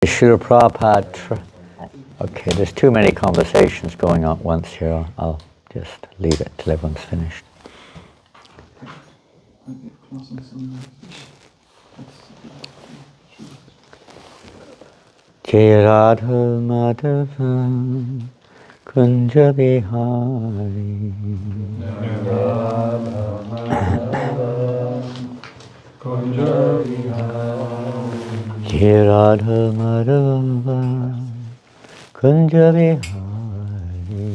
Srila Prabhupada. Okay, there's too many conversations going on at once here. I'll just leave it till everyone's finished. Jai Radha Madhava Kunja Bihari Radha Madhava Kunja Bihari Jai Radha Madhava Kunja Bihari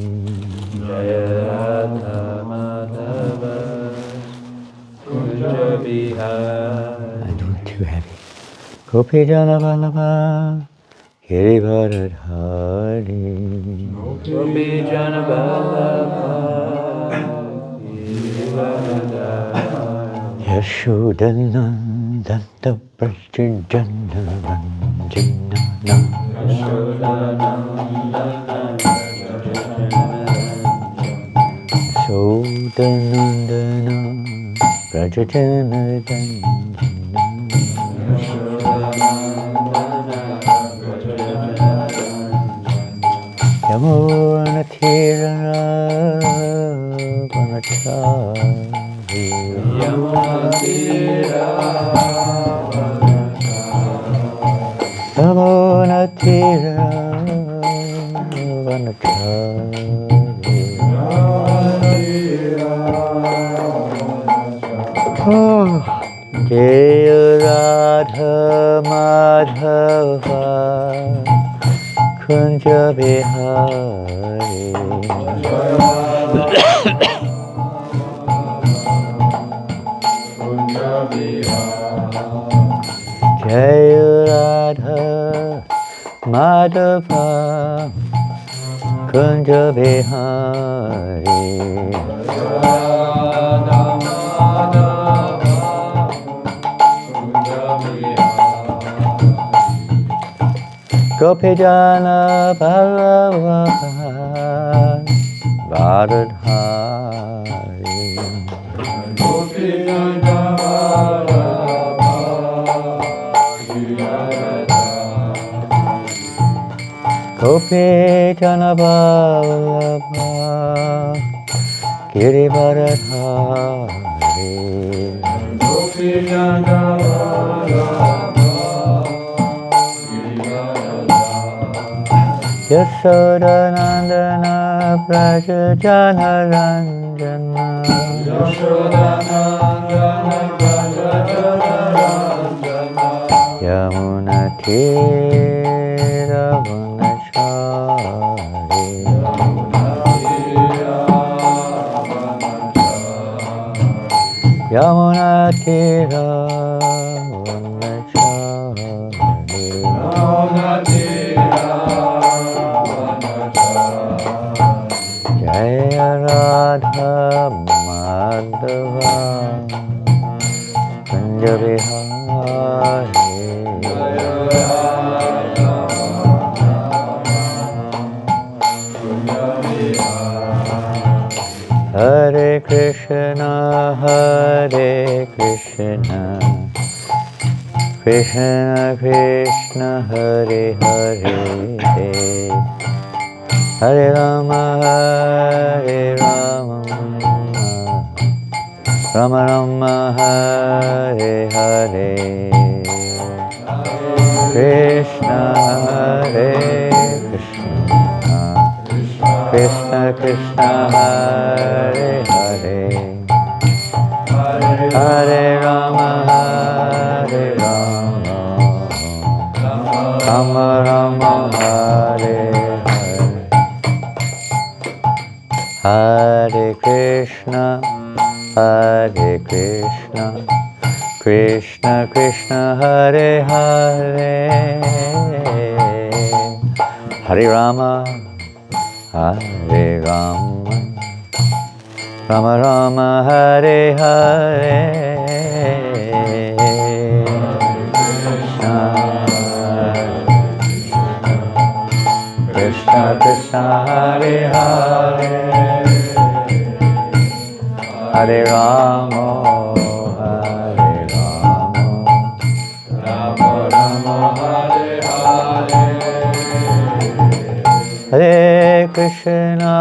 Jai Radha Madhava Kunja Bihari. I do it too heavy. Gopi Jana Vallabha Girivardhari Gopi Jana Vallabha Girivardhari Yashodanandana Prajajana Ranjana Yashodanandana Prajajana Ranjana Yamuna Tira Vanachari Yamuna Tira Yamuna Tira Vanachari Jaya Radha Madhava Kunja Bihari Jaya Radha Madhava Kunja Bihari Gopijana Vallabha Vardhari Gopijana Vallabha Gopijana Vallabha Girivardhari Gopijana Vallabha Yashodanandana Prajajana Ranjana Yashodanandana Prajajana Ranjana Yamuna Tira Vanachari Yamuna Tira Vanachari Jaya Radha Madhava Kunja Bihari Hare Krishna Krishna Krishna Hare Hare Hare Rama Rama Rama Hare Hare Krishna Hare Krishna Krishna Krishna Hare Hare Hare Rama Rama Rama Hare Hare Krishna Krishna Krishna Hare Hare Hare Rama Rama Rama Hare Hare Krishna Krishna Hare Hare Hare Rama Rama Rama Hare Hare Hare Krishna,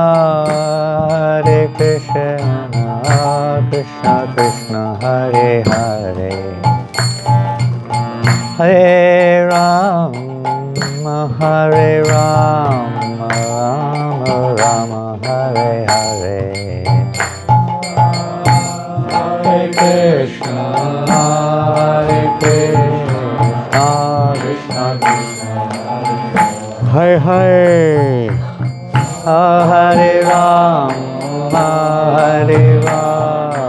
Krishna Krishna, Hare Hare, Hare Rama, Hare Rama, Rama Rama, Hare Hare. Hare Krishna, Krishna Krishna, Hare Hare, Hare Rama, Hare Rama,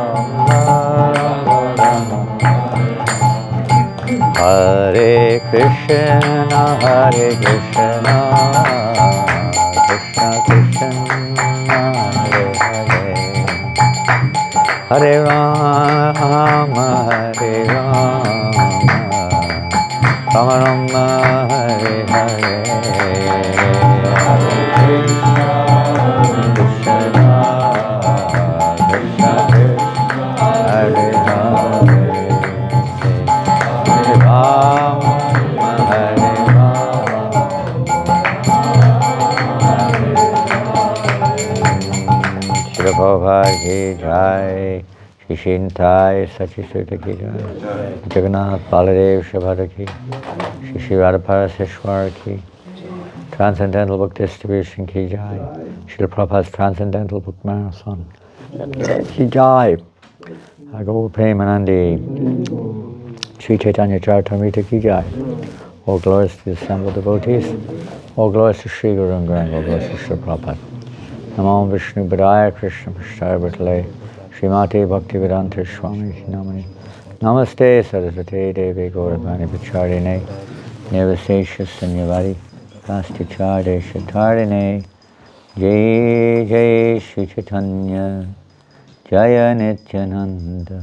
Hare Krishna, Krishna Krishna, Hare Hare, Hare Rama, Hare Rama, Rama Rama, Hare Hare, Hare Krishna, Krishna Krishna, Hare Hare, Hare Rama, Hare Rama. Srila Prabhupada ki jai, Shri Shintai Sachi Sutta ki jai, Jagannath Baladev Shabhada ki, Shri Radhaparaseshwar ki, Transcendental Book Distribution ki jai, Srila Prabhupada's Transcendental Book Marathon ki jai, Gaur Premanandi, Sri Chaitanya Charitamrita ki jai. All glories to the assembled devotees, all glories to Sri Guru and Grand, all glories to Srila Prabhupada. Namo Vishnu Padaya Krishna Prasthaya Bhatale Srimati Bhaktivedanta Swami Namani Namaste Saraswati Devi Gauravani Pacharine Nirvasesha Sanyavari Kastichade Shatarine Jai Jai Shri Chaitanya Jaya Nityananda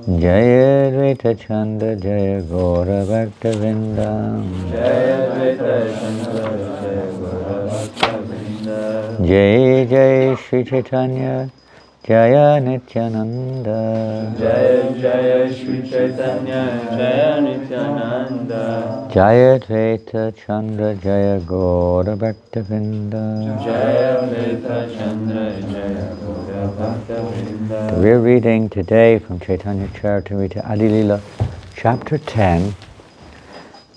Jaya Advaita Chanda Jaya Gaura Bhakta Vrinda Jai Jai Shri Chaitanya Jaya Nityananda Jaya Jaya Shri Chaitanya Jaya Nityananda Jaya Advaita Chandra Jaya Gaura Bhakta Vrinda Jaya Advaita Chandra Jaya Gaura Bhakta Vrinda. We're reading today from Chaitanya Charitamrita Adi Lila, chapter 10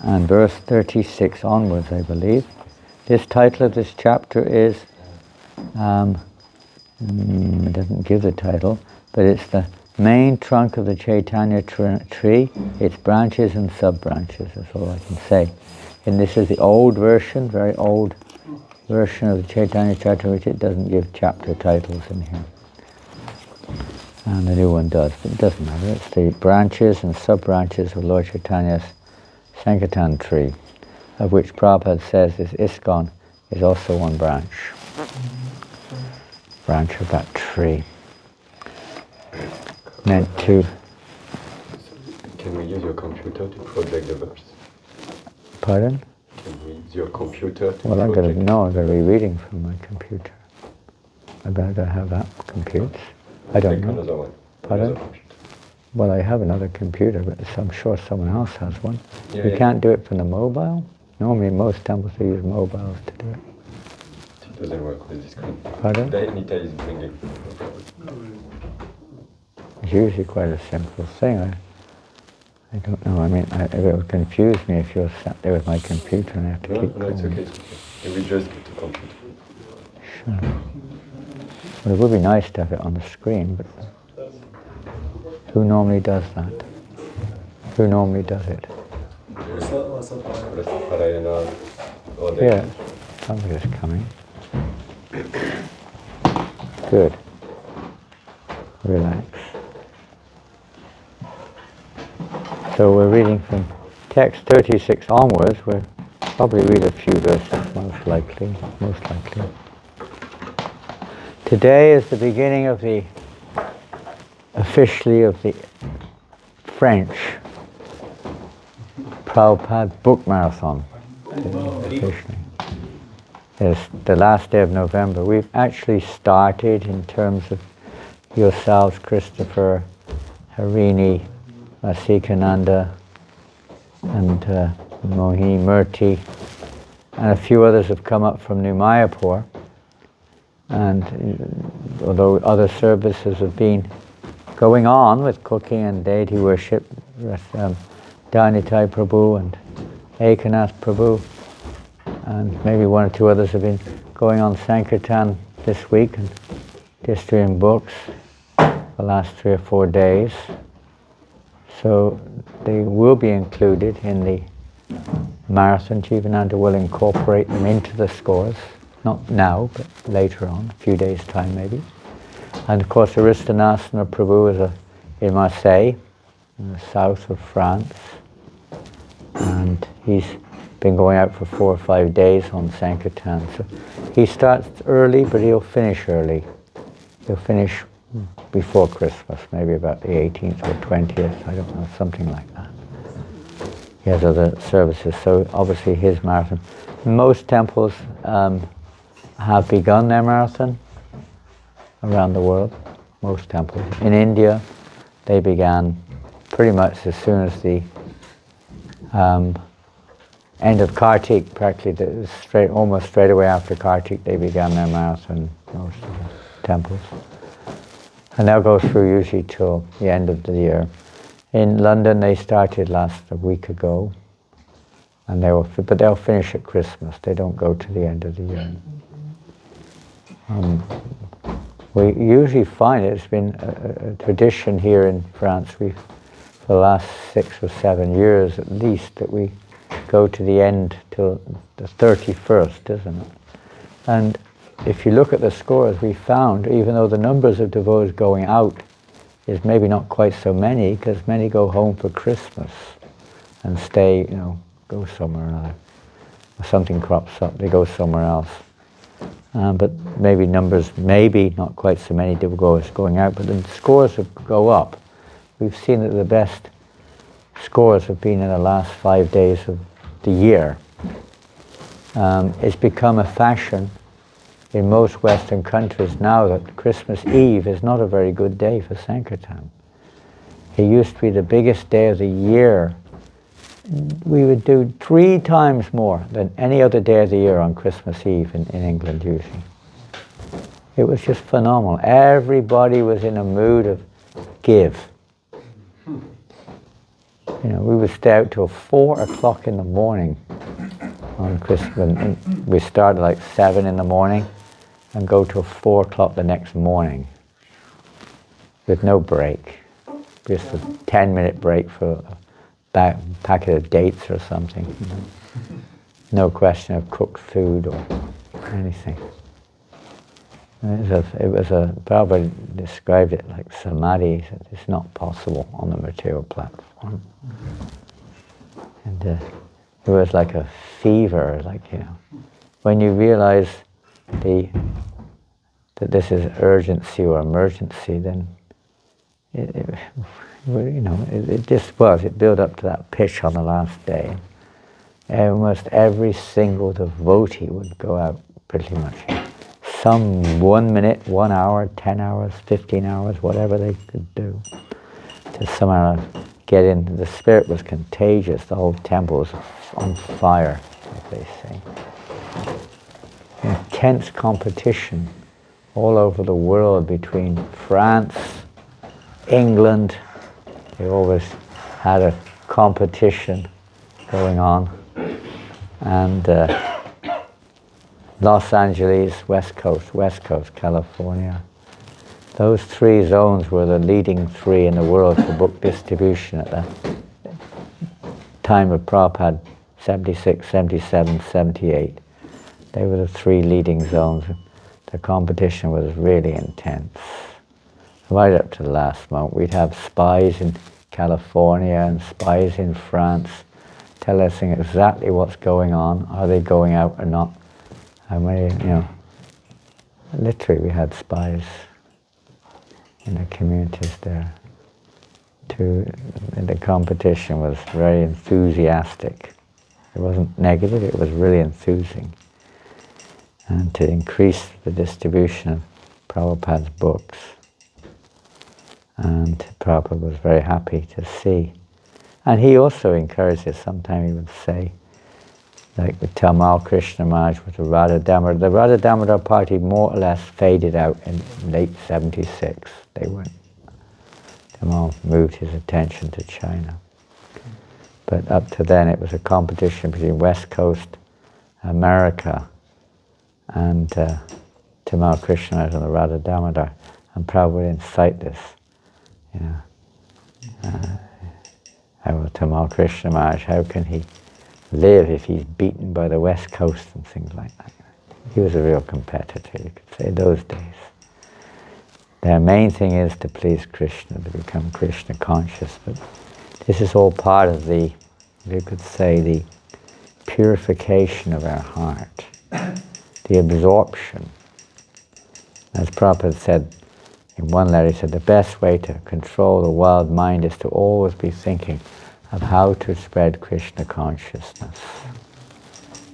and verse 36 onwards, I believe. This title of this chapter is, it doesn't give the title, but it's the main trunk of the Chaitanya tree, its branches and sub-branches, that's all I can say. And this is the old version, very old version of the Chaitanya Charitamrita. It doesn't give chapter titles in here. And the new one does, but it doesn't matter. It's the branches and sub-branches of Lord Chaitanya's Sankirtan tree, of which Prabhupada says this ISKCON is also one branch of that tree. Meant to... Can we use your computer to project the verse? Pardon? Can we use your computer to Well, I've got to project? be reading from my computer. I better have that computes. I don't Take know. another one. Pardon? Another computer. Well, I have another computer, but I'm sure someone else has one. Yeah, You yeah. can't do it from the mobile? Normally, most temples they use mobiles to do it. It doesn't work with this screen. Pardon? Anita is bringing. It's usually quite a simple thing. I don't know. I mean, it would confuse me if you're sat there with my computer and I have to No, keep no, it's going. okay, it's okay. Can we just get the computer? Sure. Well, it would be nice to have it on the screen, but who normally does that? Who normally does it? Yeah, somebody's coming. Good. Relax. So we're reading from text 36 onwards. We'll probably read a few verses, most likely. Today is the beginning of officially of the French Prabhupada Book Marathon. Officially. It's the last day of November. We've actually started in terms of yourselves, Christopher, Harini, Vasikananda, and Mohini Murti, and a few others have come up from New Mayapur. And although other services have been going on with cooking and deity worship, Danitai Prabhu and Ekanath Prabhu, and maybe one or two others have been going on Sankirtan this week and distributing books the last 3 or 4 days. So they will be included in the marathon. Jivananda will incorporate them into the scores, not now, but later on, a few days' time maybe. And of course, Aristanasana Prabhu is in Marseille, in the south of France, and he's been going out for 4 or 5 days on Sankirtan. So he starts early, but he'll finish early. He'll finish before Christmas, maybe about the 18th or 20th, I don't know, something like that. He has other services, so obviously his marathon. Most temples have begun their marathon around the world, most temples. In India, they began pretty much as soon as the end of Kartik, practically almost straight away after Kartik, they began their marathon, most of the temples. And they'll go through usually till the end of the year. In London, they started a week ago, and but they'll finish at Christmas. They don't go to the end of the year. We usually find it's been a tradition here in France. For the last 6 or 7 years at least, that we go to the end till the 31st, isn't it? And if you look at the scores, we found, even though the numbers of devotees going out is maybe not quite so many, because many go home for Christmas and stay, go somewhere or another. If something crops up, they go somewhere else. But maybe not quite so many devotees going out, but the scores go up. We've seen that the best scores have been in the last 5 days of the year. It's become a fashion in most Western countries now that Christmas Eve is not a very good day for Sankirtan. It used to be the biggest day of the year. We would do 3 times more than any other day of the year on Christmas Eve in England usually. It was just phenomenal. Everybody was in a mood of give. We would stay out till 4 o'clock in the morning on Christmas. We started like 7 in the morning and go till 4 o'clock the next morning with no break. Just a 10-minute break for a packet of dates or something. No question of cooked food or anything. Prabhupada described it like samadhi. It's not possible on the material platform. And it was like a fever, when you realize that this is urgency or emergency, then it built up to that pitch on the last day. Almost every single devotee would go out pretty much. Some 1 minute, 1 hour, 10 hours, 15 hours, whatever they could do to somehow get in. The spirit was contagious. The whole temple was on fire, like they say. Intense competition all over the world between France, England. They always had a competition going on. And Los Angeles, West Coast, California. Those 3 zones were the leading 3 in the world for book distribution at the time of Prabhupada, 76, 77, 78. They were the 3 leading zones. The competition was really intense. Right up to the last moment. We'd have spies in California and spies in France tell us exactly what's going on. Are they going out or not? How many, literally we had spies in the communities there. The competition was very enthusiastic. It wasn't negative, it was really enthusing. And to increase the distribution of Prabhupada's books. And Prabhupada was very happy to see. And he also encourages, sometimes he would say, like with Tamal Krishna Maharaj with the Radha Damodar party more or less faded out in late 76. They went. Tamal moved his attention to China. But up to then it was a competition between West Coast America and Tamal Krishna Maharaj and the Radha Damodar. And Prabhupada didn't cite this. You know, Tamal Krishna Maharaj, how can he live if he's beaten by the West Coast and things like that? He was a real competitor, you could say, those days. Their main thing is to please Krishna, to become Krishna conscious. But this is all part of the, you could say, the purification of our heart, the absorption. As Prabhupada said in one letter, he said, the best way to control the wild mind is to always be thinking of how to spread Krishna consciousness.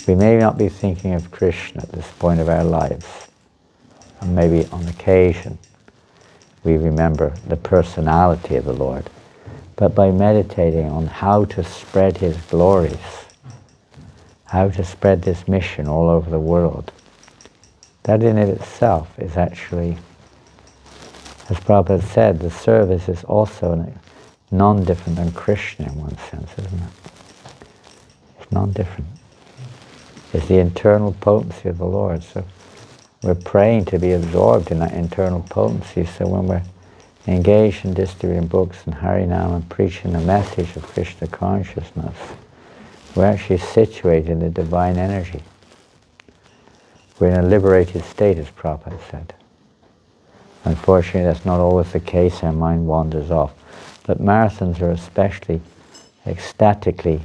We may not be thinking of Krishna at this point of our lives, and maybe on occasion we remember the personality of the Lord, but by meditating on how to spread His glories, how to spread this mission all over the world, that in it itself is actually, as Prabhupada said, the service is also non-different than Krishna in one sense, isn't it? It's non-different. It's the internal potency of the Lord. So we're praying to be absorbed in that internal potency, so when we're engaged in distributing books and Harinam and preaching the message of Krishna consciousness, we're actually situated in the divine energy. We're in a liberated state, as Prabhupada said. Unfortunately, that's not always the case. Our mind wanders off. But marathons are especially ecstatically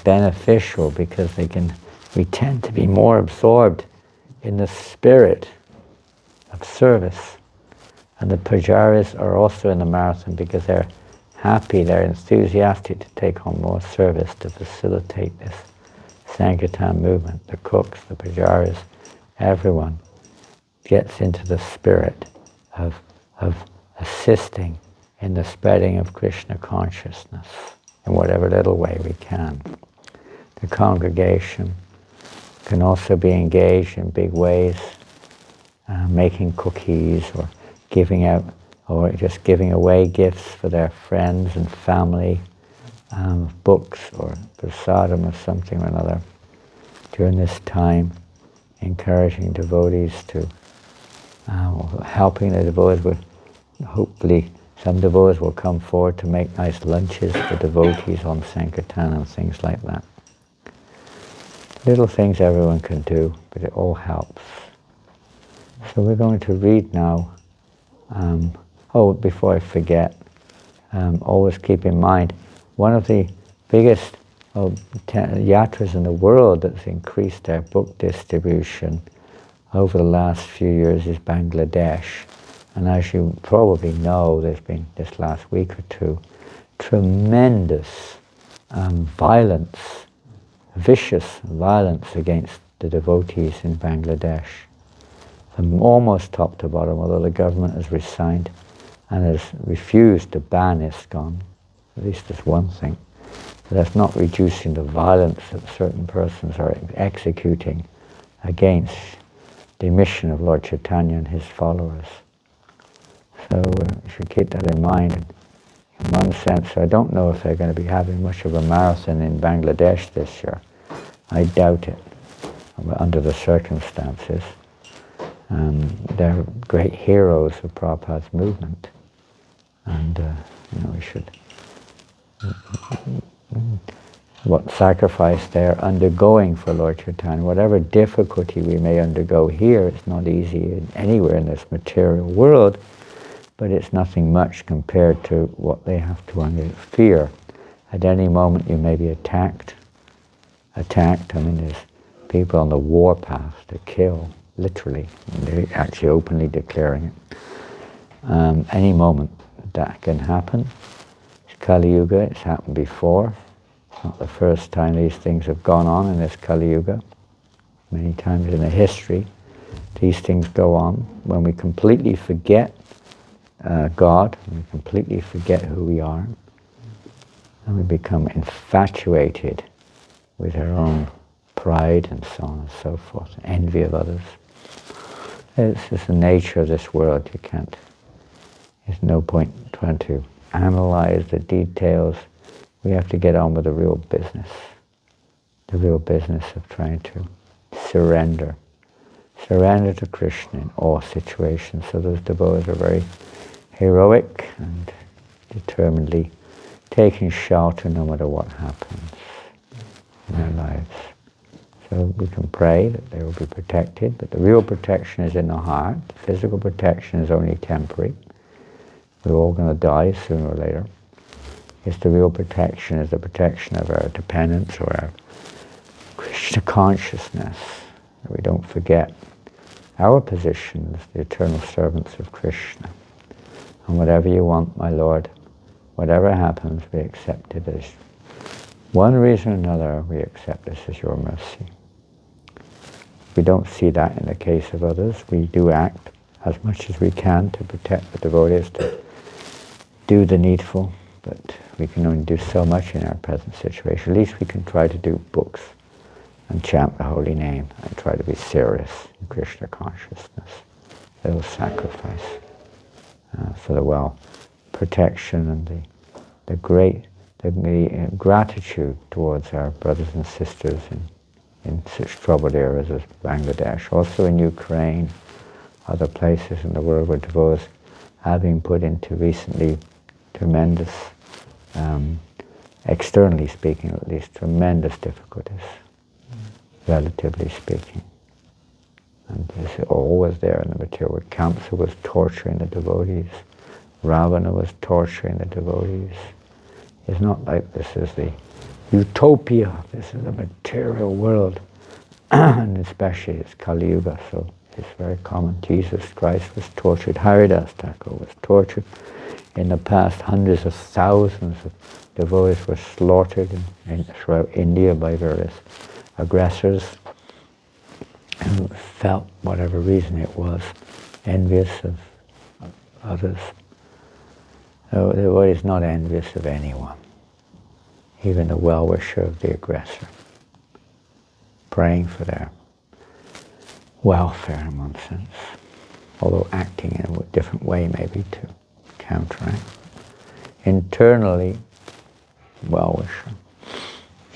beneficial because we tend to be more absorbed in the spirit of service. And the pujaris are also in the marathon because they're happy, they're enthusiastic to take on more service to facilitate this Sankirtan movement. The cooks, the pujaris, everyone gets into the spirit of assisting in the spreading of Krishna consciousness in whatever little way we can. The congregation can also be engaged in big ways, making cookies or giving out, or just giving away gifts for their friends and family, books or prasadam or something or another during this time, encouraging devotees to, helping the devotees with, hopefully some devotees will come forward to make nice lunches for devotees on Sankirtan and things like that. Little things everyone can do, but it all helps. So we're going to read now. Before I forget, always keep in mind, one of the biggest yatras in the world that's increased their book distribution over the last few years is Bangladesh. And as you probably know, there's been, this last week or two, tremendous violence, vicious violence against the devotees in Bangladesh. From almost top to bottom, although the government has resigned and has refused to ban ISKCON. At least that's one thing. But that's not reducing the violence that certain persons are executing against the mission of Lord Chaitanya and his followers. So we should keep that in mind. In one sense, I don't know if they're going to be having much of a marathon in Bangladesh this year. I doubt it, under the circumstances. They're great heroes of Prabhupada's movement. And we should, what sacrifice they're undergoing for Lord Chaitanya, whatever difficulty we may undergo here, it's not easy anywhere in this material world, but it's nothing much compared to what they have to fear. At any moment you may be attacked. I mean, there's people on the warpath to kill, literally. They're actually openly declaring it. Any moment that can happen. It's Kali Yuga, it's happened before. It's not the first time these things have gone on in this Kali Yuga. Many times in the history, these things go on when we completely forget God, we completely forget who we are. And we become infatuated with our own pride and so on and so forth, envy of others. It's just the nature of this world. You can't, there's no point trying to analyze the details. We have to get on with the real business of trying to surrender to Krishna in all situations. So those devotees are very heroic and determinedly taking shelter no matter what happens in their lives. So we can pray that they will be protected, but the real protection is in the heart. The physical protection is only temporary. We're all going to die sooner or later. It's the real protection is the protection of our dependence or our Krishna consciousness, that we don't forget our position as the eternal servants of Krishna. And whatever you want, my Lord, whatever happens, we accept it as one reason or another, we accept this as your mercy. We don't see that in the case of others. We do act as much as we can to protect the devotees, to do the needful, but we can only do so much in our present situation. At least we can try to do books and chant the holy name and try to be serious in Krishna consciousness. A little sacrifice for the well protection and the great gratitude towards our brothers and sisters in such troubled areas as Bangladesh, also in Ukraine, other places in the world where devotees have been put into recently tremendous, externally speaking at least, tremendous difficulties, relatively speaking. And this is always there in the material. Kamsa was torturing the devotees. Ravana was torturing the devotees. It's not like this is the utopia. This is the material world. And especially it's Kali Yuga, so it's very common. Jesus Christ was tortured. Haridas Thakur was tortured. In the past, hundreds of thousands of devotees were slaughtered throughout India by various aggressors who felt, whatever reason it was, envious of others. So the devotee is not envious of anyone, even the well-wisher of the aggressor, praying for their welfare in one sense, although acting in a different way maybe to counteract. Internally, well-wisher.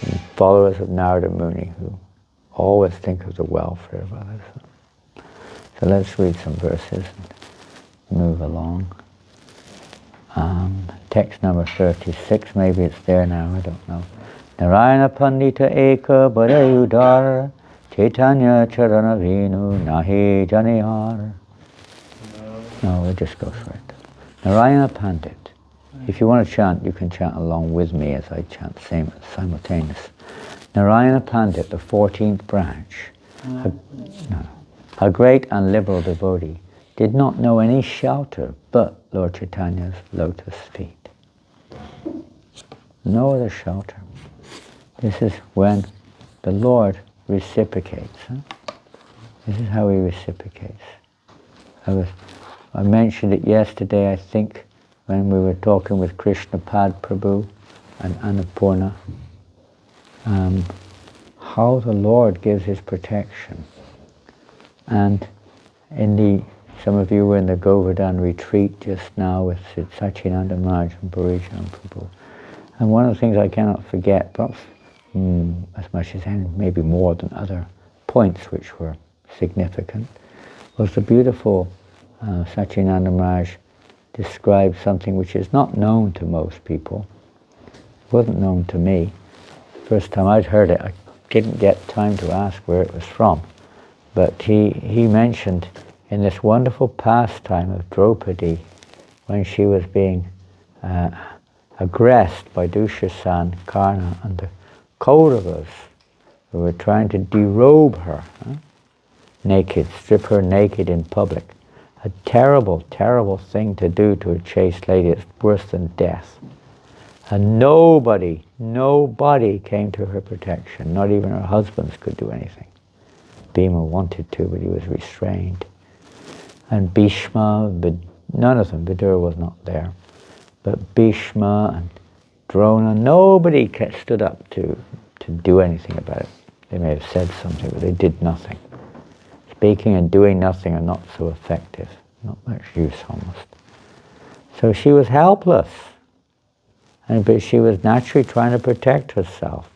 And followers of Narada Muni who always think of the welfare of others. So let's read some verses and move along. Text number 36, maybe it's there now, I don't know. Narayana Pandita Eka Badayudar Chaitanya Charana Vinu Nahi Janiyar. No, we'll just go for it. Narayana Pandit. If you want to chant, you can chant along with me as I chant simultaneous. Narayana Pandit, the 14th branch, a great and liberal devotee, did not know any shelter but Lord Chaitanya's lotus feet. No other shelter. This is when the Lord reciprocates. This is how he reciprocates. I mentioned it yesterday, I think, when we were talking with Krishna Pad Prabhu and Annapurna, how the Lord gives his protection. And some of you were in the Govardhan retreat just now with Satchidananda Maharaj and Burijan Prabhu. And one of the things I cannot forget, perhaps as much as any, maybe more than other points which were significant, was the beautiful Satchidananda Maharaj described something which is not known to most people. It wasn't known to me. First time I'd heard it, I didn't get time to ask where it was from. But he mentioned in this wonderful pastime of Draupadi, when she was being aggressed by Dushasan, Karna, and the Kauravas, who were trying to derobe her, naked, strip her naked in public. A terrible, terrible thing to do to a chaste lady. It's worse than death. And nobody came to her protection. Not even her husbands could do anything. Bhima wanted to, but he was restrained. And Bhishma, none of them, Vidura was not there. But Bhishma and Drona, nobody stood up to do anything about it. They may have said something, but they did nothing. Speaking and doing nothing are not so effective. Not much use, almost. So she was helpless. But she was naturally trying to protect herself.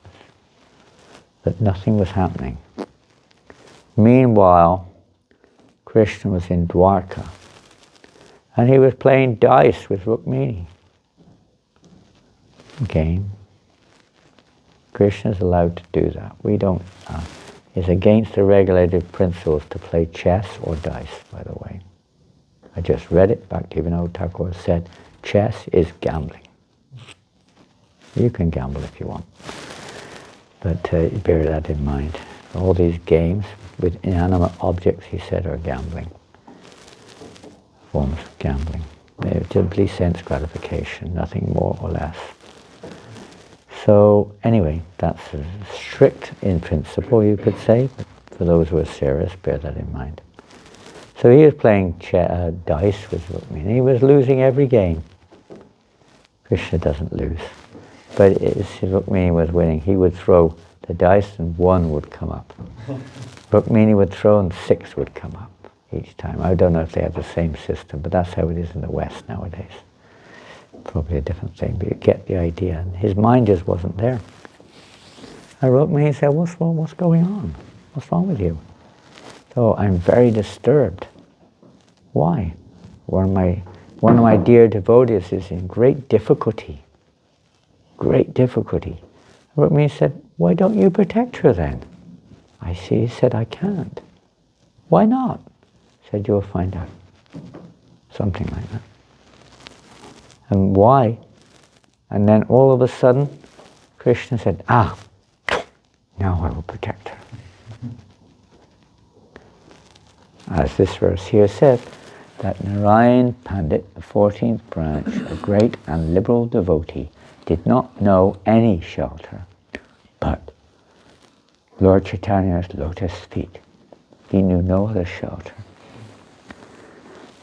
But nothing was happening. Meanwhile, Krishna was in Dwarka. And he was playing dice with Rukmini. Game. Krishna is allowed to do that. We don't. It's against the regulated principles to play chess or dice, by the way. I just read it. Bhaktivinoda Thakur said, chess is gambling. You can gamble if you want. But bear that in mind. All these games with inanimate objects, he said, are gambling. Forms of gambling. They're simply sense gratification, nothing more or less. So anyway, that's strict in principle, you could say. But for those who are serious, bear that in mind. So he was playing dice with Rukmini. He was losing every game. Krishna doesn't lose. But Rukmini was winning. He would throw the dice and 1 would come up. Rukmini would throw and 6 would come up each time. I don't know if they have the same system, but that's how it is in the West nowadays. Probably a different thing, but you get the idea. And his mind just wasn't there. I Rukmini said, what's wrong? What's going on? What's wrong with you? So I'm very disturbed. Why? One of my dear devotees is in great difficulty. Great difficulty. Rukmini said, why don't you protect her then? He said, I can't. Why not? He said, you'll find out. Something like that. And why? And then all of a sudden, Krishna said, now I will protect her. As this verse here says, that Narayan Pandit, the 14th branch, a great and liberal devotee, did not know any shelter but Lord Chaitanya's lotus feet. He knew no other shelter.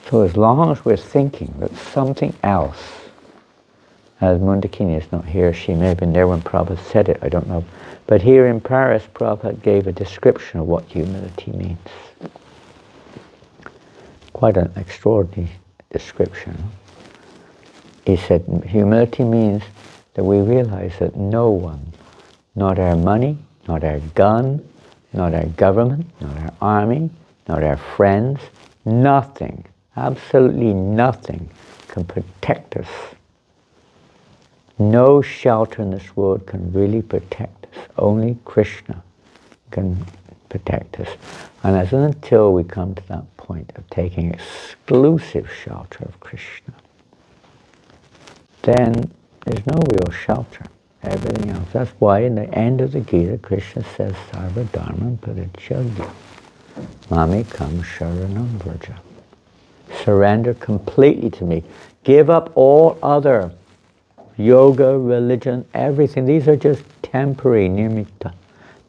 So as long as we're thinking that something else, as Mundakini is not here, she may have been there when Prabhupada said it, I don't know. But here in Paris, Prabhupada gave a description of what humility means. Quite an extraordinary description. He said, humility means that we realize that no one, not our money, not our gun, not our government, not our army, not our friends, nothing, absolutely nothing can protect us. No shelter in this world can really protect us. Only Krishna can protect us. And as until we come to that point of taking exclusive shelter of Krishna, then there's no real shelter. Everything else. That's why in the end of the Gita, Krishna says, Sarva Dharma Parityajya Mamekam Sharanam Vraja. Surrender completely to me. Give up all other yoga, religion, everything. These are just temporary nimitta.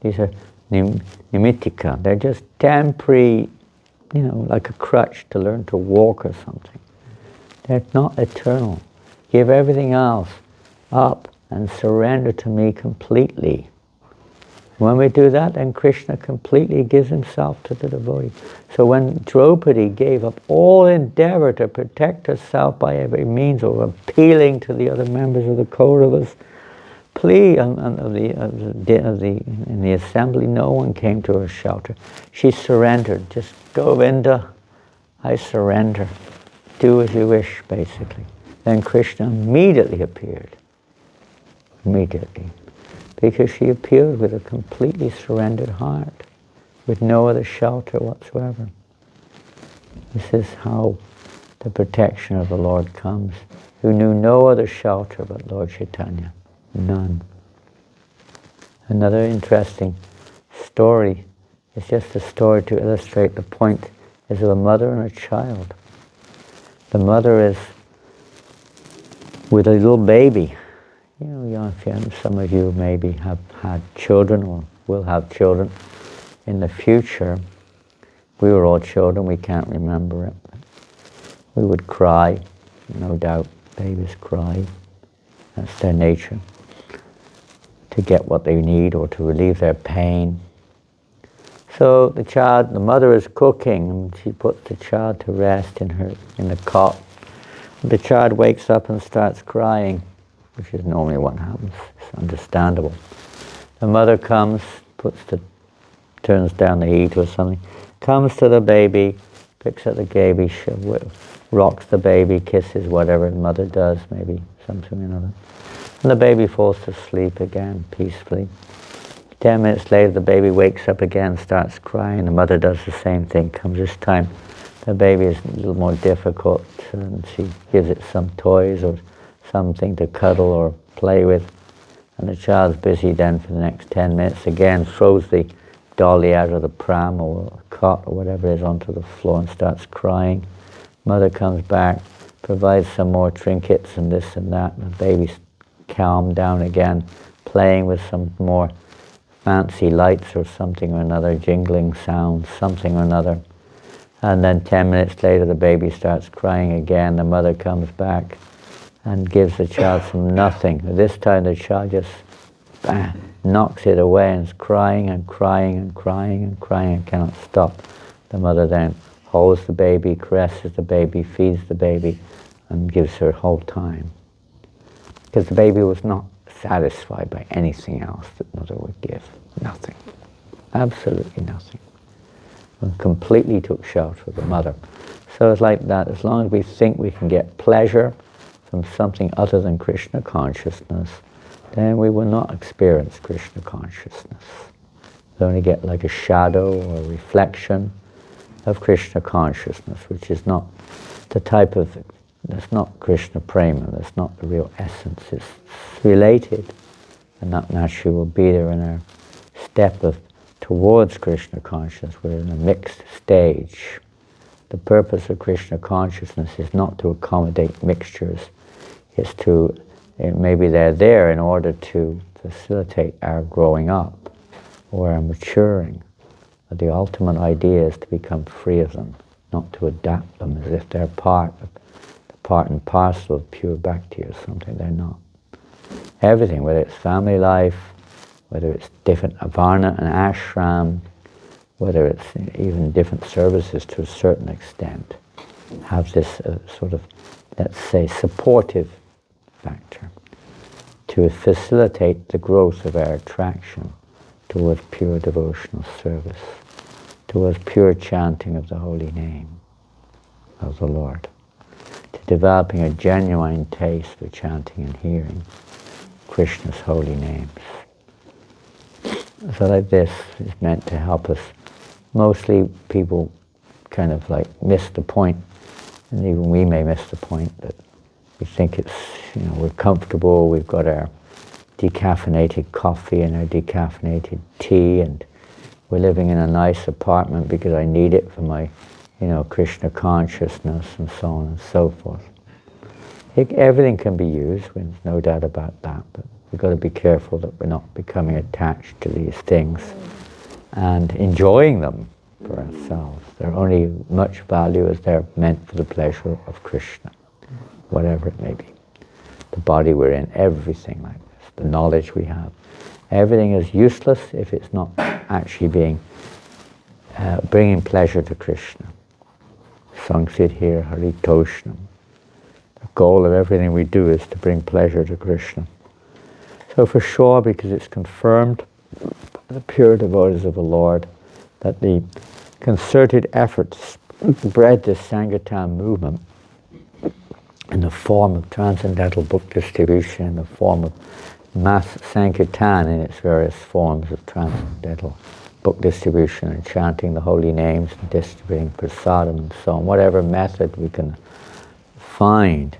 These are nimittika. They're just temporary, like a crutch to learn to walk or something. They're not eternal. Give everything else up and surrender to me completely. When we do that, then Krishna completely gives himself to the devotee. So when Draupadi gave up all endeavor to protect herself by every means, or appealing to the other members of the Kauravas, in the assembly, no one came to her shelter. She surrendered. Just, Govinda, I surrender. Do as you wish, basically. Then Krishna immediately appeared. Immediately. Because she appeared with a completely surrendered heart, with no other shelter whatsoever. This is how the protection of the Lord comes, who knew no other shelter but Lord Chaitanya. None. Another interesting story, it's just a story to illustrate the point, is of a mother and a child. The mother is with a little baby. Some of you maybe have had children or will have children in the future. We were all children, we can't remember it. We would cry, no doubt, babies cry. That's their nature, to get what they need or to relieve their pain. So the mother is cooking, and she puts the child to rest in the cot. The child wakes up and starts crying, which is normally what happens. It's understandable. The mother comes, turns down the heat or something, comes to the baby, picks up the baby, rocks the baby, kisses whatever the mother does, maybe something or another. And the baby falls to sleep again, peacefully. 10 minutes later, the baby wakes up again, starts crying. The mother does the same thing. Comes this time, the baby is a little more difficult, and she gives it some toys or something to cuddle or play with. And the child's busy then for the next 10 minutes again, throws the dolly out of the pram or cot or whatever it is onto the floor and starts crying. Mother comes back, provides some more trinkets and this and that, and the baby's calmed down again, playing with some more fancy lights or something or another, jingling sounds, something or another. And then 10 minutes later, the baby starts crying again. The mother comes back and gives the child some nothing. This time the child just knocks it away and is crying and crying and crying and crying and cannot stop. The mother then holds the baby, caresses the baby, feeds the baby, and gives her whole time. Because the baby was not satisfied by anything else that mother would give. Nothing. Absolutely nothing. And completely took shelter of the mother. So it's like that. As long as we think we can get pleasure from something other than Krishna consciousness, then we will not experience Krishna consciousness. We only get like a shadow or a reflection of Krishna consciousness, which is not the type of, that's not Krishna prema, that's not the real essence. It's related, and that naturally will be there in our step towards Krishna consciousness. We're in a mixed stage. The purpose of Krishna consciousness is not to accommodate mixtures. It's to, maybe they're there in order to facilitate our growing up or our maturing. But the ultimate idea is to become free of them, not to adapt them as if they're part and parcel of pure bhakti or something. They're not. Everything, whether it's family life, whether it's different varna and ashram, whether it's even different services to a certain extent, have this sort of, let's say, supportive factor to facilitate the growth of our attraction towards pure devotional service, towards pure chanting of the holy name of the Lord, to developing a genuine taste for chanting and hearing Krishna's holy names. So like this is meant to help us. Mostly people kind of like miss the point, and even we may miss the point, that we think it's, we're comfortable, we've got our decaffeinated coffee and our decaffeinated tea, and we're living in a nice apartment because I need it for my, Krishna consciousness and so on and so forth. Everything can be used, there's no doubt about that, but we've got to be careful that we're not becoming attached to these things and enjoying them for ourselves. They're only much value as they're meant for the pleasure of Krishna, whatever it may be. The body we're in, everything like this, the knowledge we have. Everything is useless if it's not actually bringing pleasure to Krishna. Samsit here, Haritoshnam. The goal of everything we do is to bring pleasure to Krishna. So for sure, because it's confirmed by the pure devotees of the Lord that the concerted efforts bred this Sankirtan movement in the form of transcendental book distribution, in the form of mass Sankirtan in its various forms of transcendental book distribution and chanting the holy names and distributing prasadam and so on, whatever method we can find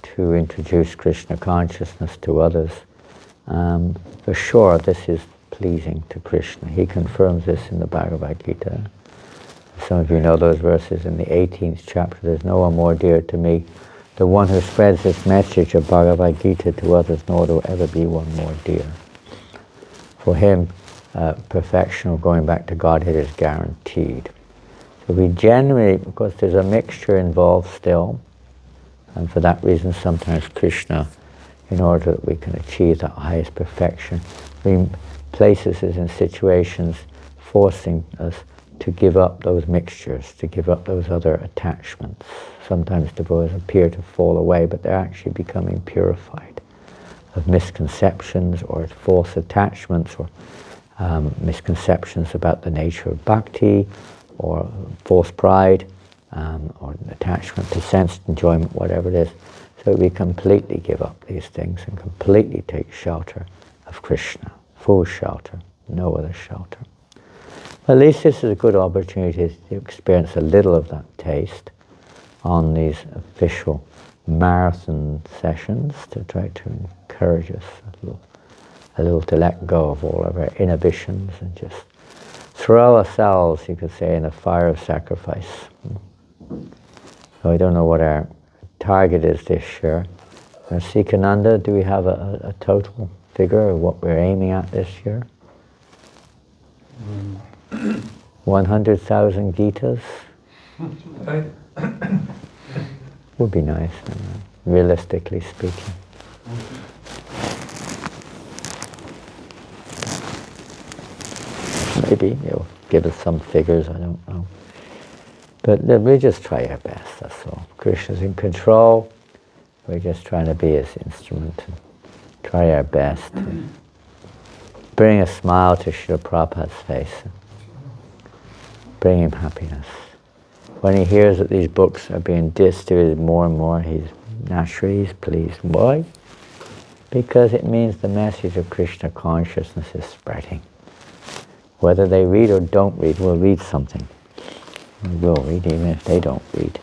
to introduce Krishna consciousness to others. For sure this is pleasing to Krishna. He confirms this in the Bhagavad Gita. Some of you know those verses in the 18th chapter. There's no one more dear to me, the one who spreads this message of Bhagavad Gita to others, nor there will ever be one more dear. For him, perfection or going back to Godhead is guaranteed. So we generally, because there's a mixture involved still, and for that reason sometimes Krishna, in order that we can achieve that highest perfection. He places us in situations forcing us to give up those mixtures, to give up those other attachments. Sometimes devotees appear to fall away, but they're actually becoming purified of misconceptions or false attachments or misconceptions about the nature of bhakti or false pride or attachment to sense enjoyment, whatever it is. So we completely give up these things and completely take shelter of Krishna, full shelter, no other shelter. At least this is a good opportunity to experience a little of that taste on these official marathon sessions, to try to encourage us a little to let go of all of our inhibitions and just throw ourselves, you could say, in a fire of sacrifice. So I don't know what our target is this year. Sikananda, do we have a total figure of what we're aiming at this year? 100,000 Gitas? Would be nice, realistically speaking. Maybe it'll give us some figures, I don't know. But we just try our best, that's all. Krishna's in control. We're just trying to be his instrument and try our best to bring a smile to Srila Prabhupada's face. Bring him happiness. When he hears that these books are being distributed more and more, he's pleased. Why? Because it means the message of Krishna consciousness is spreading. Whether they read or don't read, we'll read something. We will read, even if they don't read.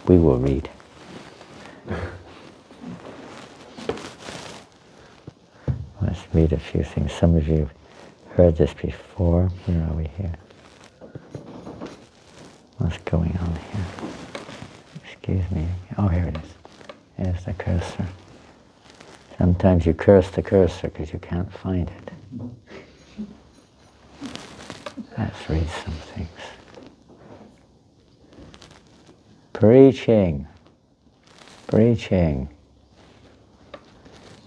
We will read. Let's read a few things. Some of you have heard this before. Where are we here? What's going on here? Excuse me. Oh, here it is. There's the cursor. Sometimes you curse the cursor because you can't find it. Let's read some things. Preaching.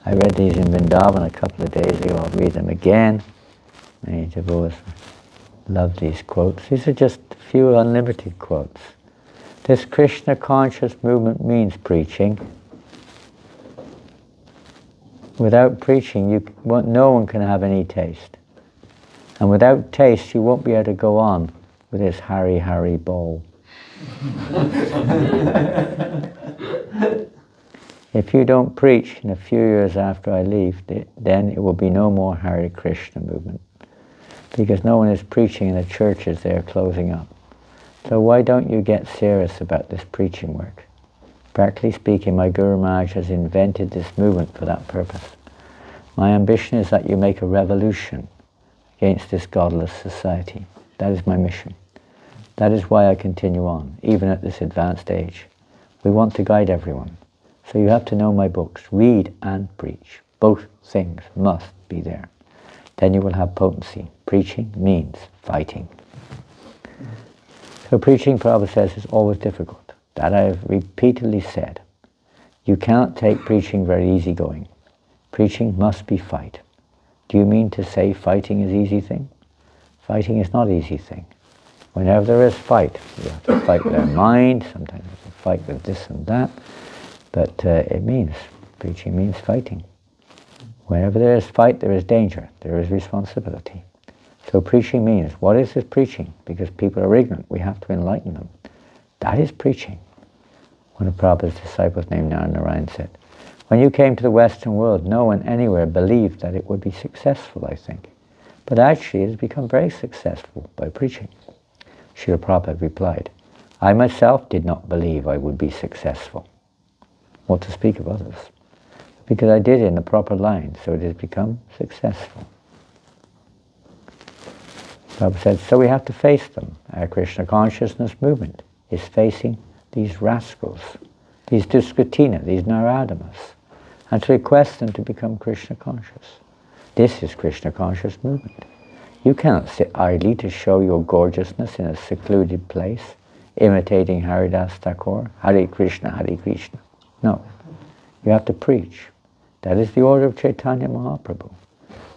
I read these in Vrindavan a couple of days ago. I'll read them again. Many devotees love these quotes. These are just a few unlimited quotes. This Krishna conscious movement means preaching. Without preaching, no one can have any taste. And without taste, you won't be able to go on with this Hari Hari bowl. If you don't preach in a few years after I leave, then it will be no more Hare Krishna movement. Because no one is preaching in the churches, they are closing up. So why don't you get serious about this preaching work? Practically speaking, my Guru Maharaj has invented this movement for that purpose. My ambition is that you make a revolution against this godless society. That is my mission. That is why I continue on, even at this advanced age. We want to guide everyone. So you have to know my books. Read and preach. Both things must be there. Then you will have potency. Preaching means fighting. So preaching, Prabhupada says, is always difficult. That I have repeatedly said. You cannot take preaching very easygoing. Preaching must be fight. Do you mean to say fighting is easy thing? Fighting is not easy thing. Whenever there is fight, you have to fight with our mind, sometimes you have to fight with this and that, but preaching means fighting. Whenever there is fight, there is danger, there is responsibility. So preaching means, what is this preaching? Because people are ignorant, we have to enlighten them. That is preaching. One of Prabhupada's disciples named Narayan said, when you came to the Western world, no one anywhere believed that it would be successful, I think. But actually it has become very successful by preaching. Srila Prabhupada replied, I myself did not believe I would be successful. What to speak of others? Because I did it in the proper line, so it has become successful. Prabhupada said, so we have to face them. Our Krishna consciousness movement is facing these rascals, these Duskritina, these Naradamas, and to request them to become Krishna conscious. This is Krishna conscious movement. You cannot sit idly to show your gorgeousness in a secluded place, imitating Haridas Thakur, Hare Krishna, Hare Krishna. No, you have to preach. That is the order of Chaitanya Mahaprabhu.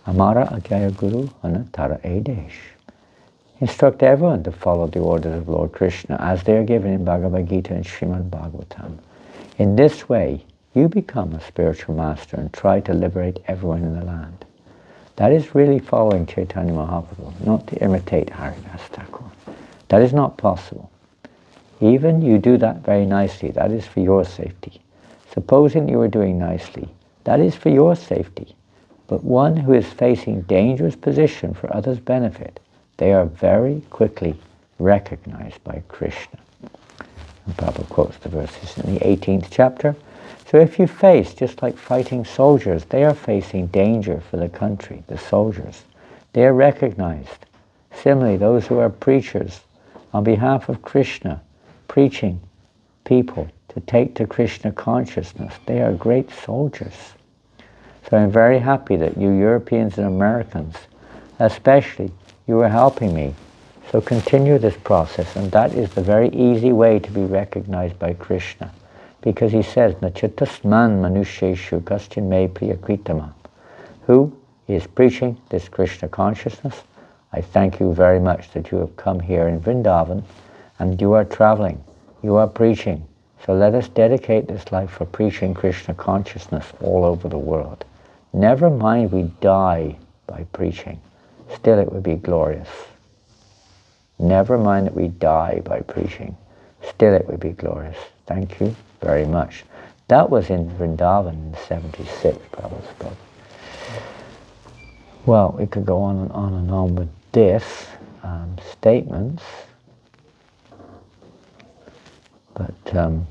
Amara Agyaya Guru Anatara Edesh. Instruct everyone to follow the orders of Lord Krishna as they are given in Bhagavad Gita and Srimad Bhagavatam. In this way, you become a spiritual master and try to liberate everyone in the land. That is really following Chaitanya Mahaprabhu, not to imitate Haridas Thakur. That is not possible. Even you do that very nicely, that is for your safety. Supposing you are doing nicely, that is for your safety. But one who is facing dangerous position for others' benefit, they are very quickly recognized by Krishna. And Prabhupada quotes the verses in the 18th chapter. So if you face, just like fighting soldiers, they are facing danger for the country, the soldiers. They are recognized. Similarly, those who are preachers on behalf of Krishna, preaching people to take to Krishna consciousness, they are great soldiers. So I'm very happy that you Europeans and Americans, especially, you are helping me. So continue this process, and that is the very easy way to be recognized by Krishna. Because he says, Nachitasman manusheshu kaschin me priyakritama. Who is preaching this Krishna consciousness? I thank you very much that you have come here in Vrindavan, and you are traveling, you are preaching. So let us dedicate this life for preaching Krishna consciousness all over the world. Never mind we die by preaching, still it would be glorious. Never mind that we die by preaching, still it would be glorious. Thank you very much. That was in Vrindavan in 76, Prabhupada. Well, we could go on and on and on with this statements, but time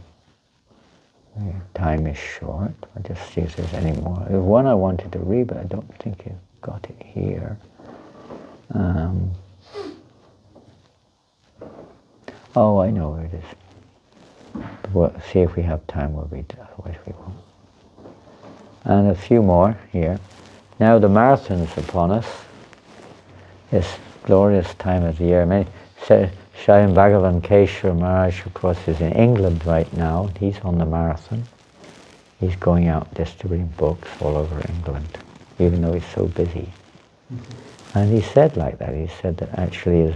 is short. I'll just see if there's any more. There's one I wanted to read, but I don't think you've got it here. Oh, I know where it is. We'll see if we have time, we'll read it, otherwise we won't. And a few more here. Now the marathon is upon us, this glorious time of the year. Shyam Bhagavan Keshwar Maharaj, of course, is in England right now. He's on the marathon. He's going out distributing books all over England, even though he's so busy. And he said like that, he said that actually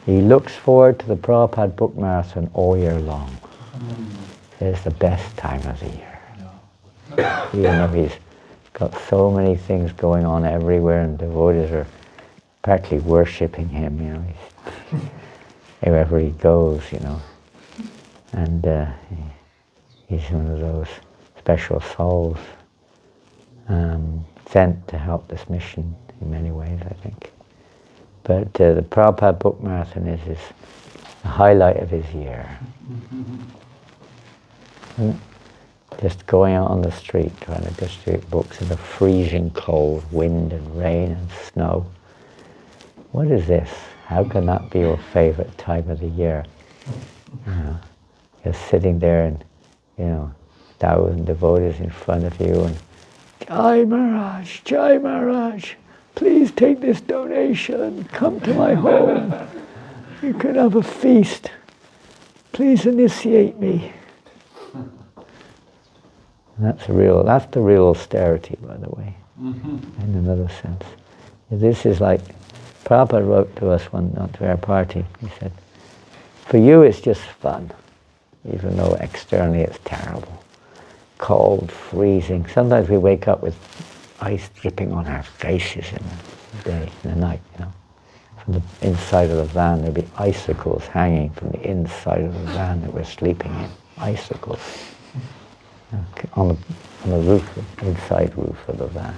he looks forward to the Prabhupada book marathon all year long. It's the best time of the year. Even though he's got so many things going on everywhere and devotees are practically worshipping him, you know. Wherever he goes, you know. And he's one of those special souls sent to help this mission in many ways, I think. But the Prabhupada Book Marathon is the highlight of his year. Just going out on the street trying to distribute books in the freezing cold, wind and rain and snow. What is this? How can that be your favorite time of the year? Just sitting there and, 1,000 devotees in front of you and, Jai Maharaj, please take this donation, come to my home. You can have a feast. Please initiate me. And that's the real austerity, by the way, in another sense. This is like, Prabhupada wrote to us not to our party, he said, for you it's just fun, even though externally it's terrible. Cold, freezing. Sometimes we wake up with ice dripping on our faces in the day, in the night, From the inside of the van, there'll be icicles hanging from the inside of the van that we're sleeping in. Icicles. On the roof, inside roof of the van.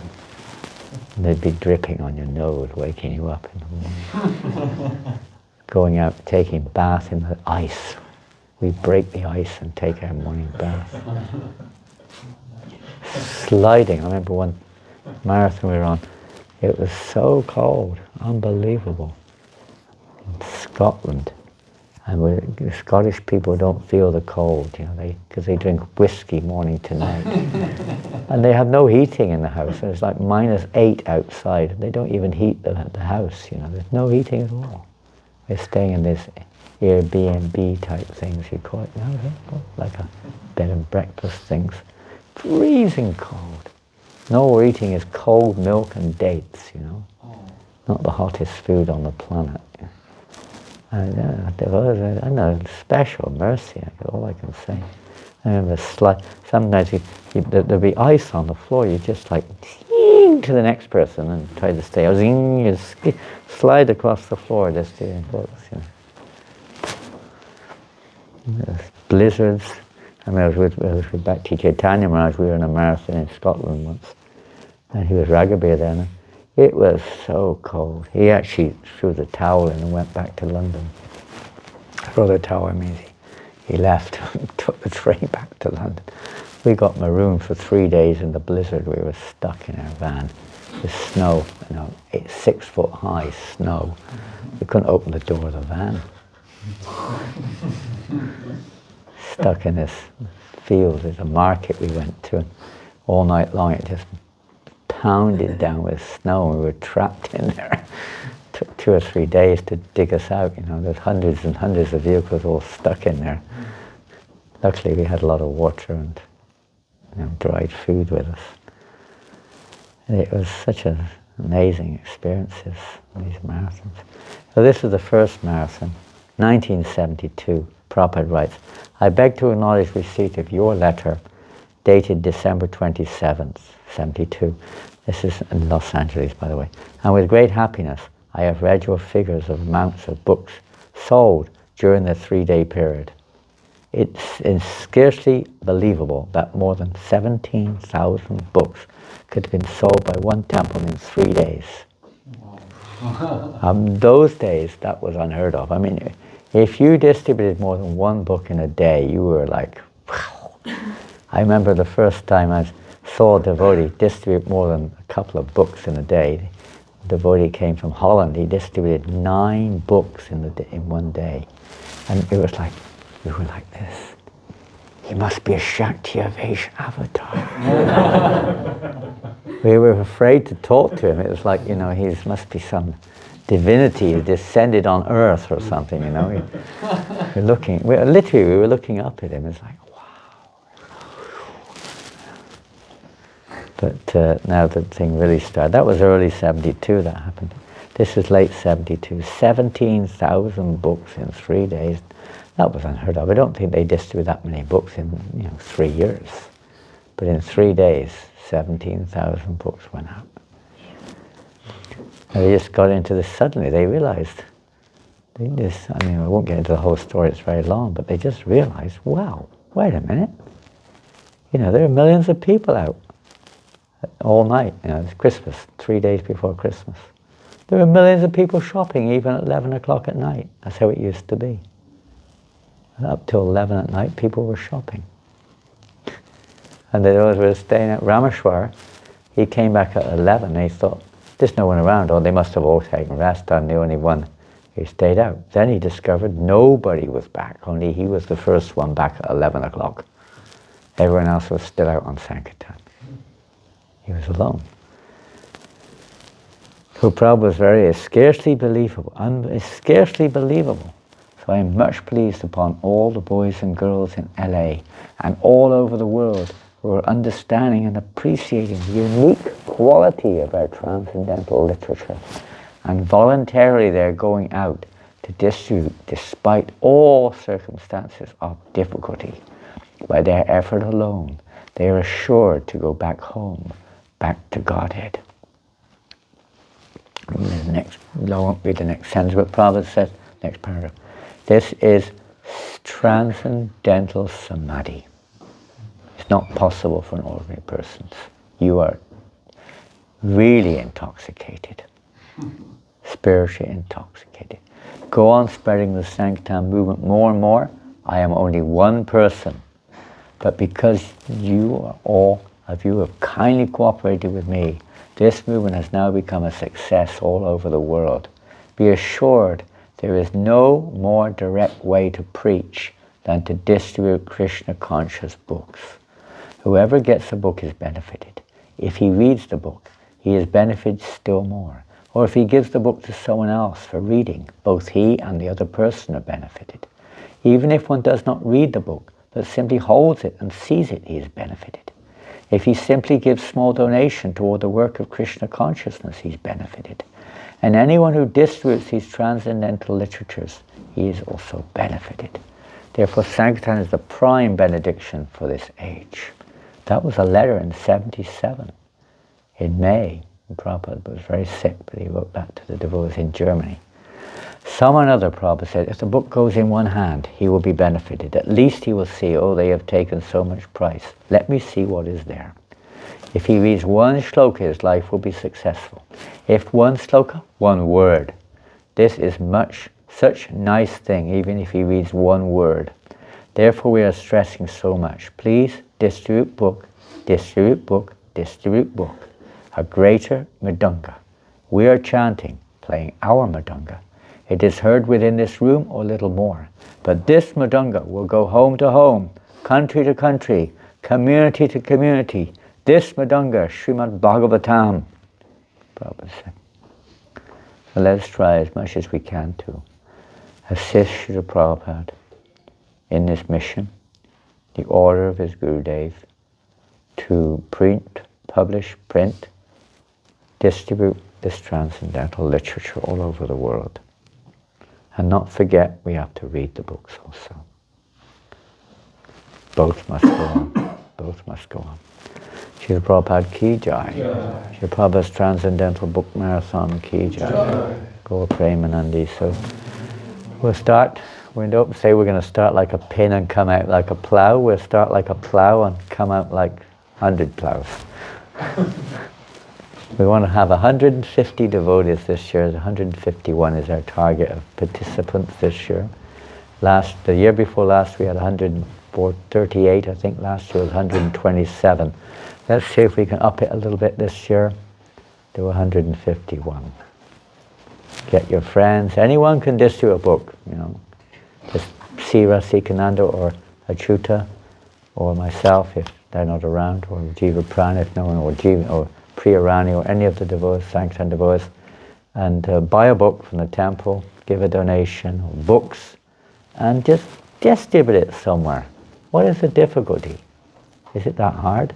And they'd be dripping on your nose, waking you up in the morning. Going out, taking bath in the ice. We break the ice and take our morning bath. Sliding, I remember one marathon we were on, it was so cold, unbelievable. In Scotland. And the Scottish people don't feel the cold, because they drink whiskey morning to night. And they have no heating in the house. It's like -8 outside. They don't even heat the house, There's no heating at all. We're staying in this Airbnb type thing, as you call it now, like a bed and breakfast things. Freezing cold. And all we're eating is cold milk and dates, you know. Not the hottest food on the planet. There was, I know, special mercy, all I can say. I remember sometimes there'd be ice on the floor, you just like to the next person and try to stay. You slide across the floor just doing books, you know. There's blizzards. I mean, I was with Bhakti Chaitanya Maharaj. We were in a marathon in Scotland once, and he was Raghuveer then. It was so cold. He actually threw the towel in and went back to London. Threw the towel, I mean, he left and took the train back to London. We got marooned for 3 days in the blizzard. We were stuck in our van with snow, you know, 6 foot high snow. We couldn't open the door of the van. Stuck in this field. There's a market we went to. All night long it just pounded down with snow and we were trapped in there. It took 2 or 3 days to dig us out, you know. There's hundreds and hundreds of vehicles all stuck in there. Luckily we had a lot of water and, you know, dried food with us. And it was such an amazing experience, these marathons. So this was the first marathon, 1972. Prabhupada writes, I beg to acknowledge receipt of your letter dated December 27th, 72. This is in Los Angeles, by the way. And with great happiness, I have read your figures of amounts of books sold during the 3-day period. It's scarcely believable that more than 17,000 books could have been sold by one temple in 3 days. Those days, that was unheard of. I mean, if you distributed more than one book in a day, you were like, wow. I remember the first time I saw a devotee distribute more than a couple of books in a day. A devotee came from Holland. He distributed 9 books in one day. And it was like, we were like this. He must be a Shakti-Avesh avatar. We were afraid to talk to him. It was like, you know, he must be some divinity who descended on earth or something, you know. We were looking up at him. It's like, but now the thing really started. That was early 72 that happened. This is late 72. 17,000 books in 3 days. That was unheard of. I don't think they distributed that many books in 3 years. But in 3 days, 17,000 books went out. And they just got into this suddenly. They realized, I won't get into the whole story, it's very long, but they just realized, wow, wait a minute. You know, there are millions of people out all night. You know, it's Christmas, 3 days before Christmas. There are millions of people shopping even at 11 o'clock at night. That's how it used to be. Up till 11 at night, people were shopping. And those were staying at Rameshwar. He came back at 11 and he thought, there's no one around, or they must have all taken rest. I'm the only one who stayed out. Then he discovered nobody was back, only he was the first one back at 11 o'clock. Everyone else was still out on Sankirtan. He was alone. So Prabhupada was it's scarcely believable. It's scarcely believable. So I am much pleased upon all the boys and girls in LA and all over the world who are understanding and appreciating the unique quality of our transcendental literature. And voluntarily they're going out to distribute despite all circumstances of difficulty. By their effort alone, they are assured to go back home, back to Godhead. I won't read the next sentence, but Prabhupada says, next paragraph, this is transcendental samadhi. It's not possible for an ordinary person. You are really intoxicated, spiritually intoxicated. Go on spreading the Sankirtan movement more and more. I am only one person, but because all of you have kindly cooperated with me, this movement has now become a success all over the world. Be assured there is no more direct way to preach than to distribute Krishna-conscious books. Whoever gets a book is benefited. If he reads the book, he is benefited still more. Or if he gives the book to someone else for reading, both he and the other person are benefited. Even if one does not read the book, but simply holds it and sees it, he is benefited. If he simply gives small donation toward the work of Krishna consciousness, he's benefited. And anyone who distributes these transcendental literatures, he is also benefited. Therefore, Sankirtan is the prime benediction for this age. That was a letter in 77, in May. Prabhupada was very sick, but he wrote that to the devotees in Germany. Someone other, Prabhupada said, if the book goes in one hand, he will be benefited. At least he will see, oh, they have taken so much price. Let me see what is there. If he reads one shloka, his life will be successful. If one shloka, one word. This is such nice thing, even if he reads one word. Therefore we are stressing so much. Please distribute book, distribute book, distribute book. A greater mridanga. We are chanting, playing our mridanga. It is heard within this room or little more. But this mridanga will go home to home, country to country, community to community. This mridanga, Srimad Bhagavatam. Prabhupada said. So let's try as much as we can to assist Srila Prabhupada in this mission, the order of his Gurudev, to publish, print, distribute this transcendental literature all over the world. And not forget, we have to read the books also. Both must go on. Both must go on. Srila Prabhupada ki jai. Srila Prabhupada's Transcendental Book Marathon ki jai. Gaur Premanandi. So we'll start. We don't say we're going to start like a pin and come out like a plough. We'll start like a plough and come out like 100 ploughs. We want to have 150 devotees this year. 151 is our target of participants this year. The year before last we had 138, I think last year was 127. Let's see if we can up it a little bit this year to 151. Get your friends, anyone can distribute a book, Just Sira Sikananda or Achyuta or myself if they're not around, or Jiva Prana if no one, or Priyarani or any of the devotees, Sankirtan devotees, and buy a book from the temple, give a donation, or books, and just distribute it somewhere. What is the difficulty? Is it that hard?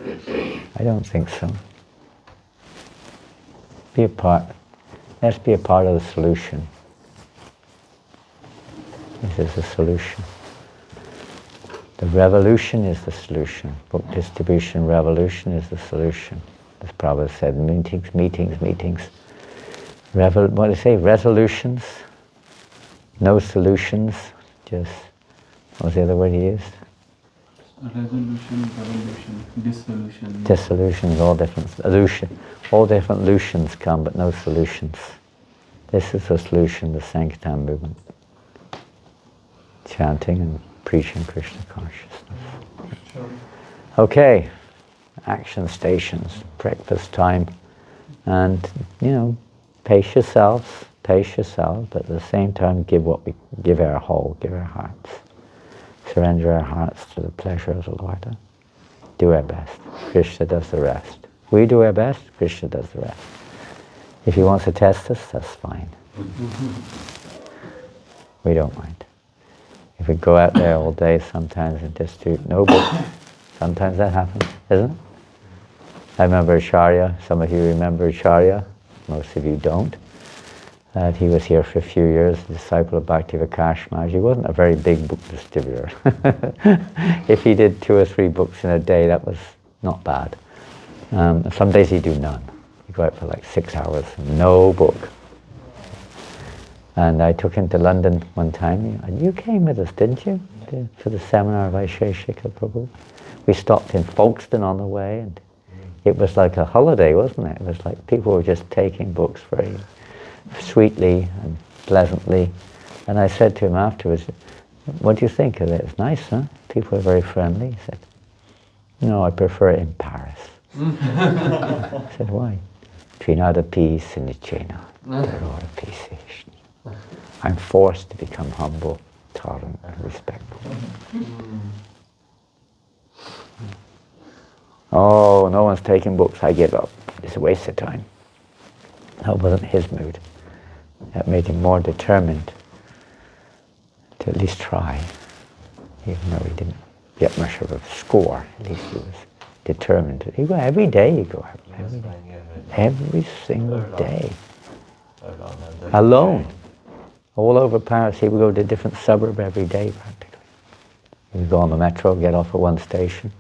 I don't think so. Let's be a part of the solution. This is the solution. The revolution is the solution. Book distribution revolution is the solution. As Prabhupada said, meetings. What do they say? Resolutions, no solutions, just, what was the other word he used? Resolution, revolution, dissolution. Dissolutions, all different lutions come, but no solutions. This is the solution, the Sankirtan movement. Chanting and preaching Krishna consciousness. Okay, action stations, breakfast time, and pace yourselves, but at the same time give our whole, give our hearts. Surrender our hearts to the pleasure of the Lord. Do our best. Krishna does the rest. We do our best, Krishna does the rest. If he wants to test us, that's fine. We don't mind. If we go out there all day sometimes and just do no book, sometimes that happens, isn't it? I remember Acharya, some of you remember Acharya, most of you don't. He was here for a few years, a disciple of Bhakti Vikas Maharaj. He wasn't a very big book distributor. If he did 2 or 3 books in a day, that was not bad. Some days he'd do none. He'd go out for like 6 hours, no book. And I took him to London one time, and you came with us, didn't you? For the seminar of Vaisheshika Prabhu. We stopped in Folkestone on the way, and it was like a holiday, wasn't it? It was like people were just taking books very sweetly and pleasantly. And I said to him afterwards, what do you think of it? It's nice, huh? People are very friendly. He said, no, I prefer it in Paris. I said, why? Trinada peace and Nichena. I'm forced to become humble, tolerant, and respectful. Oh, no one's taking books, I give up. It's a waste of time. That wasn't his mood. That made him more determined to at least try. Even though he didn't get much of a score, at least he was determined. You go every day, you go every day. Every single day. Alone. All over Paris, he would go to a different suburb every day practically. He would go on the metro, get off at one station.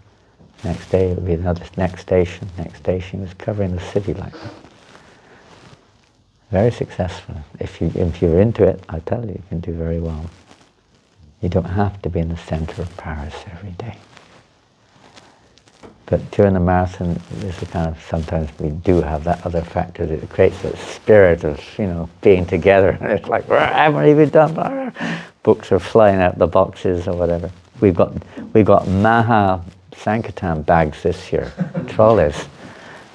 Next day it would be another next station. He was covering the city like that. Very successful. If you're into it, I tell you can do very well. You don't have to be in the center of Paris every day. But during the marathon, there's a kind of, sometimes we do have that other factor that creates that spirit of, being together. And it's like, I haven't even done, books are flying out the boxes or whatever. We've got Maha Sankirtan bags this year, trolleys.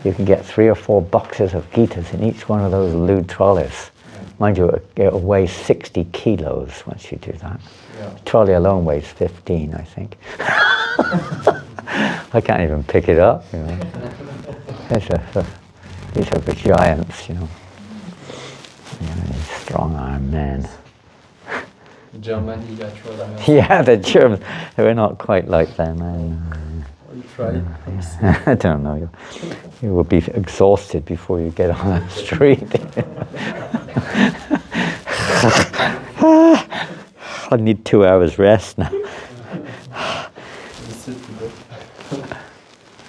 You can get 3 or 4 boxes of Gitas in each one of those lewd trolleys. Mind you, it weighs 60 kilos once you do that. Yeah. The trolley alone weighs 15, I think. I can't even pick it up, These are the giants, These strong-armed men. Germany, yeah, trolley. Yeah, the Germans. We're not quite like them. You try. I don't know. You will be exhausted before you get on the street. I need 2 hours rest now.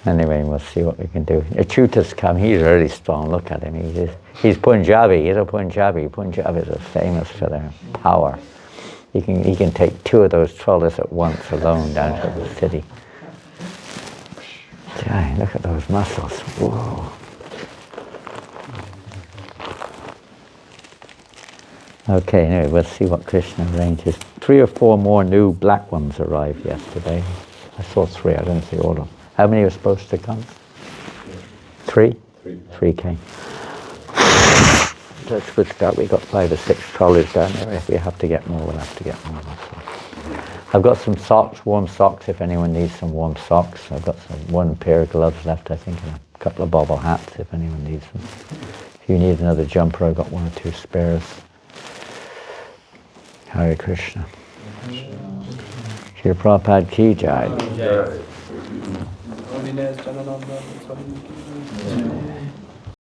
Anyway, we'll see what we can do. Achuta's come. He's really strong. Look at him. He's Punjabi. He's a Punjabi. Punjabis are famous for their power. He can take 2 of those trolleys at once alone down to the city. Gee, look at those muscles. Whoa. Okay, anyway, we'll see what Krishna arranges. 3 or 4 more new black ones arrived yesterday. I saw 3, I didn't see all of them. How many are supposed to come? 3? 3 came. That's a good start. We've got 5 or 6 trolleys down there. If we have to get more, we'll have to get more. I've got some socks, warm socks, if anyone needs some warm socks. I've got 1 pair of gloves left, I think, and a couple of bobble hats, if anyone needs them. If you need another jumper, I've got 1 or 2 spares. Hare Krishna. Shri Prabhupada ki jai.